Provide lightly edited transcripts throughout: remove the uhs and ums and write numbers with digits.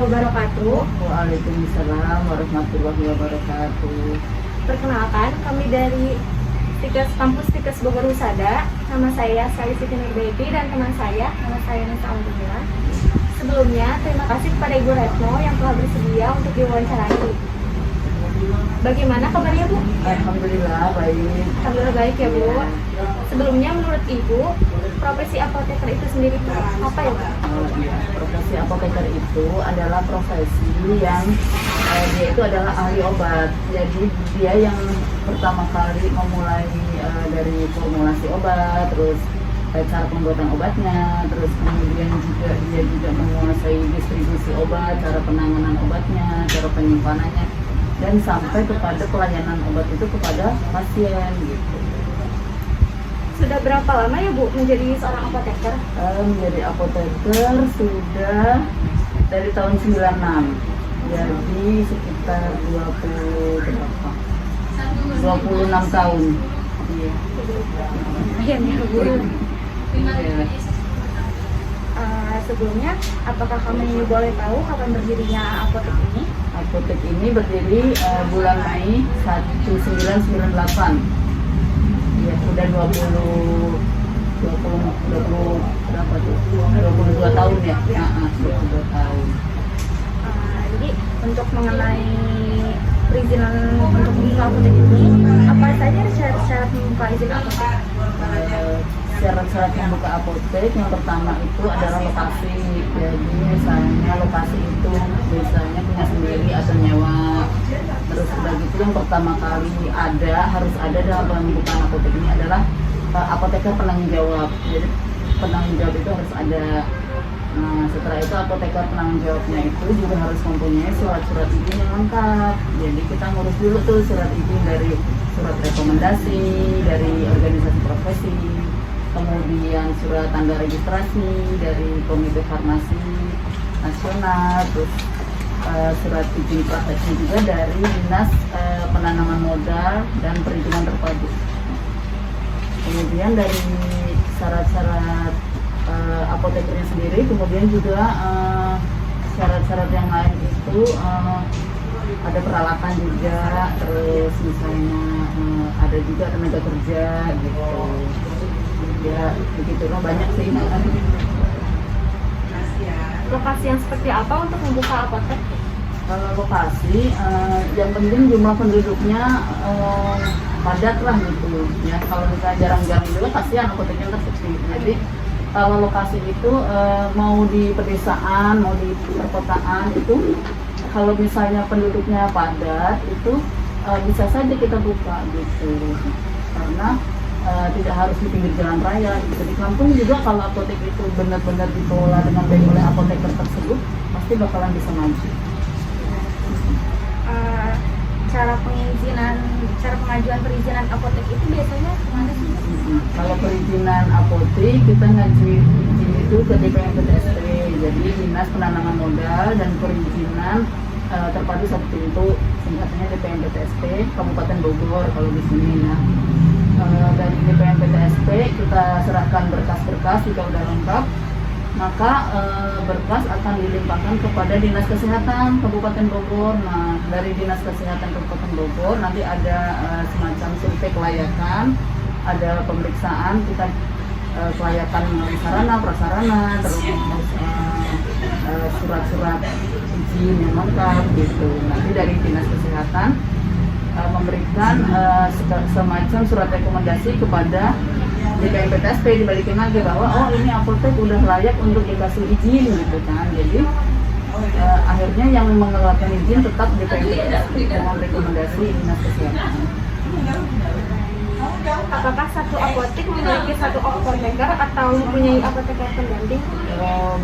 wabarakatuh. Waalaikumsalam warahmatullahi wabarakatuh. Perkenalkan, kami dari Kampus Tikes Bogor Husada. Nama saya Sari Siti Nurbaiti dan teman saya, nama saya Nisa Alhamdulillah. Sebelumnya, terima kasih kepada Ibu Retno yang telah bersedia untuk diwawancarai. Bagaimana kabarnya, Bu? Alhamdulillah baik. Alhamdulillah baik ya, Bu. Sebelumnya, menurut Ibu, profesi apoteker itu sendiri itu apa ya, Bu? Profesi apoteker itu adalah profesi yang dia itu adalah ahli obat. Jadi dia yang pertama kali memulai dari formulasi obat, terus cara pembuatan obatnya, terus kemudian juga dia juga menguasai distribusi obat, cara penanganan obatnya, cara penyimpanannya, dan sampai kepada pelayanan obat itu kepada pasien gitu. Sudah berapa lama ya, Bu, menjadi seorang apoteker? Menjadi apoteker sudah dari tahun 96, jadi sekitar 26 tahun. Iya. Iya, Bu. Iya. Sebelumnya, apakah kami boleh tahu kapan berdirinya apotek ini? Apotek ini berdiri bulan Mei 1998. Ya, udah 20 berapa tuh? 22 tahun ya? Ya, 22 tahun. Jadi untuk mengenai perizinan untuk membuka apotek ini, apa saja syarat-syarat membuka izin apotek? Syarat-syarat membuka apotek yang pertama itu adalah lokasi. Jadi misalnya lokasi itu biasanya punya sendiri atau nyewa. Terus udah gitu yang pertama kali harus ada dalam pembukaan apotek ini adalah apoteker penanggung jawab. Jadi penanggung jawab itu harus ada. Nah, setelah itu apoteker penanggung jawabnya itu juga harus mempunyai surat-surat izin yang lengkap. Jadi kita ngurus dulu tuh surat izin dari surat rekomendasi dari organisasi profesi, kemudian surat tanda registrasi dari Komite Farmasi Nasional, terus surat izin prakteknya juga dari Dinas Penanaman Modal dan Perizinan Terpadu. Kemudian dari syarat-syarat apotekernya sendiri, kemudian juga syarat-syarat yang lain itu ada peralatan juga, terus misalnya ada juga tenaga kerja gitu. Ya begitu loh, banyak sih. Lokasi yang seperti apa untuk membuka apotek? Kalau lokasi, yang penting jumlah penduduknya padat lah gitu ya. Kalau misalnya jarang-jarang juga kasihan apoteknya tersepi. Jadi kalau lokasi itu mau di pedesaan, mau di perkotaan itu, kalau misalnya penduduknya padat itu bisa saja kita buka gitu. Karena tidak harus di pinggir jalan raya gitu. Di kampung juga kalau apotek itu benar-benar dikelola dengan baik oleh apoteker tersebut, pasti bakalan bisa maju. Cara pengajuan perizinan apotek itu biasanya gimana sih? Kalau perizinan apotek kita ngajuin izin itu ke DPMPTSP, jadi Dinas Penanaman Modal dan Perizinan Terpadu Satu Pintu, singkatannya DPMPTSP Kabupaten Bogor kalau di sini ya. Dari DPMPTSP kita serahkan berkas-berkas jika udah lengkap, maka berkas akan dilimpahkan kepada Dinas Kesehatan Kabupaten Bogor. Nah, dari Dinas Kesehatan Kabupaten Bogor nanti ada semacam survei kelayakan, ada pemeriksaan kita kelayakan sarana prasarana, terus surat-surat izin yang lengkap gitu. Nanti dari Dinas Kesehatan memberikan semacam surat rekomendasi kepada DPMPTSP, dibalikin lagi bahwa oh ini apotek udah layak untuk dikasih izin gitu kan. Jadi akhirnya yang mengeluarkan izin tetap DPMPTSP dengan rekomendasi Dinas Kesehatan. Apakah satu apotek memiliki satu apoteker atau mempunyai apoteker pendamping?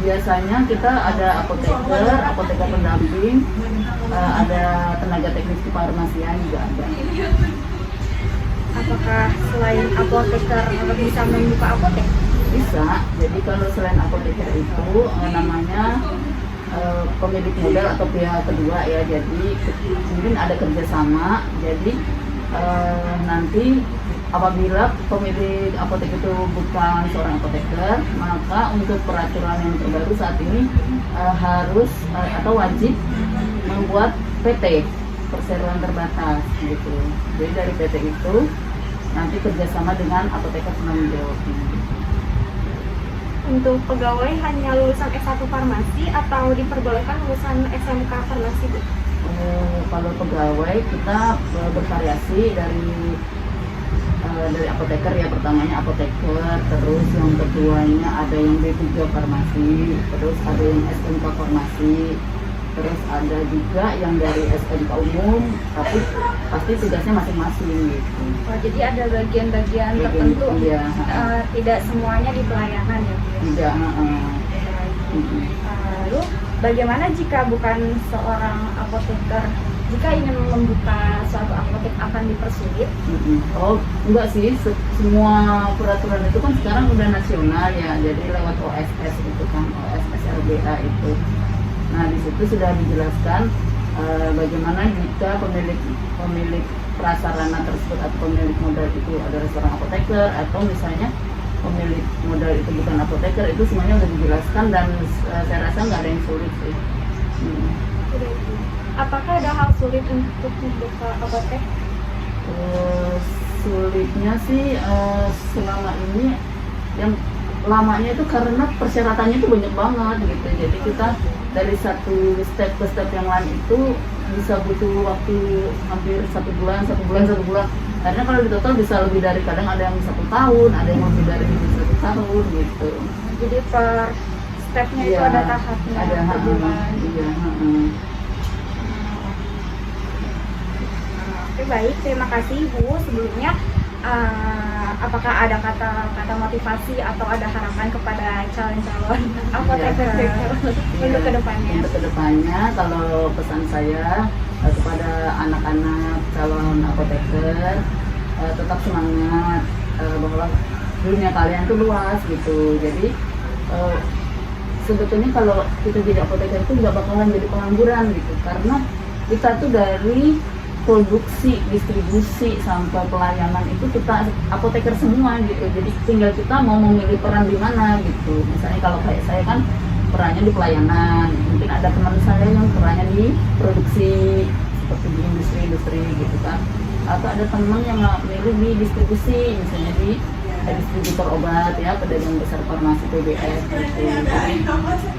Biasanya kita ada apoteker pendamping, ada tenaga teknis kefarmasian juga ada. Apakah selain apoteker bisa membuka apotek? Bisa. Jadi kalau selain apoteker itu namanya pemilik modal atau pihak kedua ya. Jadi mungkin ada kerjasama. Jadi nanti apabila pemilik apotek itu bukan seorang apoteker, maka untuk peraturan yang terbaru saat ini harus atau wajib membuat PT, perseroan terbatas gitu. Jadi dari PT itu nanti kerjasama dengan apoteker penanggung jawab. Untuk pegawai hanya lulusan S1 farmasi atau diperbolehkan lulusan SMK farmasi, Bu? Kalau pegawai kita bervariasi dari apoteker ya, pertamanya apoteker, terus yang keduanya ada yang D3 farmasi, terus ada yang SMK farmasi, terus ada juga yang dari SMK umum, tapi pasti tugasnya masing-masing gitu. Oh, jadi ada bagian-bagian tertentu, iya. Tidak semuanya di pelayanan ya, Bu? Tidak. Lalu bagaimana jika bukan seorang apoteker, jika ingin membuka suatu apotek akan dipersulit? Oh enggak sih, semua peraturan itu kan sekarang udah nasional ya, jadi lewat OSS itu kan, OSS RBA itu. Nah di situ sudah dijelaskan bagaimana jika pemilik prasarana tersebut atau pemilik modal itu adalah seorang apoteker, atau misalnya pemilik modal itu bukan apoteker, itu semuanya udah dijelaskan dan saya rasa nggak ada yang sulit sih. Apakah ada hal sulit untuk membuka apotek? Sulitnya sih selama ini yang lamanya itu karena persyaratannya itu banyak banget gitu. Jadi kita dari satu step ke step yang lain itu bisa butuh waktu hampir 1 bulan. Karena kalau di total bisa lebih dari, kadang ada yang 1 tahun, ada yang lebih dari 1 tahun gitu. Jadi per stepnya itu ada tahapnya, ada per bulan. Iya. Oke, baik, terima kasih Bu. Sebelumnya apakah ada kata motivasi atau ada harapan kepada calon-calon apoteker untuk kedepannya? Untuk kedepannya, kalau pesan saya kepada anak-anak calon apoteker, tetap semangat, bahwa dunia kalian tuh luas gitu. Jadi sebetulnya kalau kita jadi apoteker itu nggak bakalan jadi pengangguran gitu, karena kita tuh dari produksi, distribusi sampai pelayanan itu kita apoteker semua gitu. Jadi tinggal kita mau memilih peran di mana gitu. Misalnya kalau kayak saya kan perannya di pelayanan, mungkin ada teman saya yang perannya di produksi seperti di industri gitu kan. Atau ada teman yang milih di distribusi, misalnya di distributor obat ya, pedagang besar farmasi PBS gitu.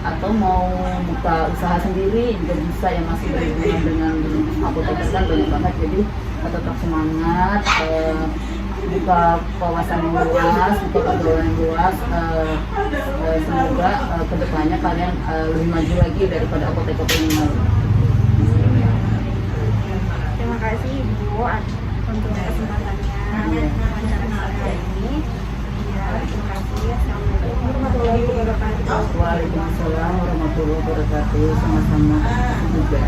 Atau mau buka usaha sendiri juga bisa, yang masih berhubungan dengan apoteker kan banyak banget. Jadi tetap semangat, buka wawasan yang luas, buka pergaulan yang luas. Semoga kedepannya kalian lebih maju lagi daripada apoteker yang lalu. Terima kasih Ibu untuk kesempatannya wawancara saya ini. Ya, terima kasih. Assalamualaikum warahmatullahi wabarakatuh. Waalaikumsalam warahmatullahi wabarakatuh. Sama-sama juga.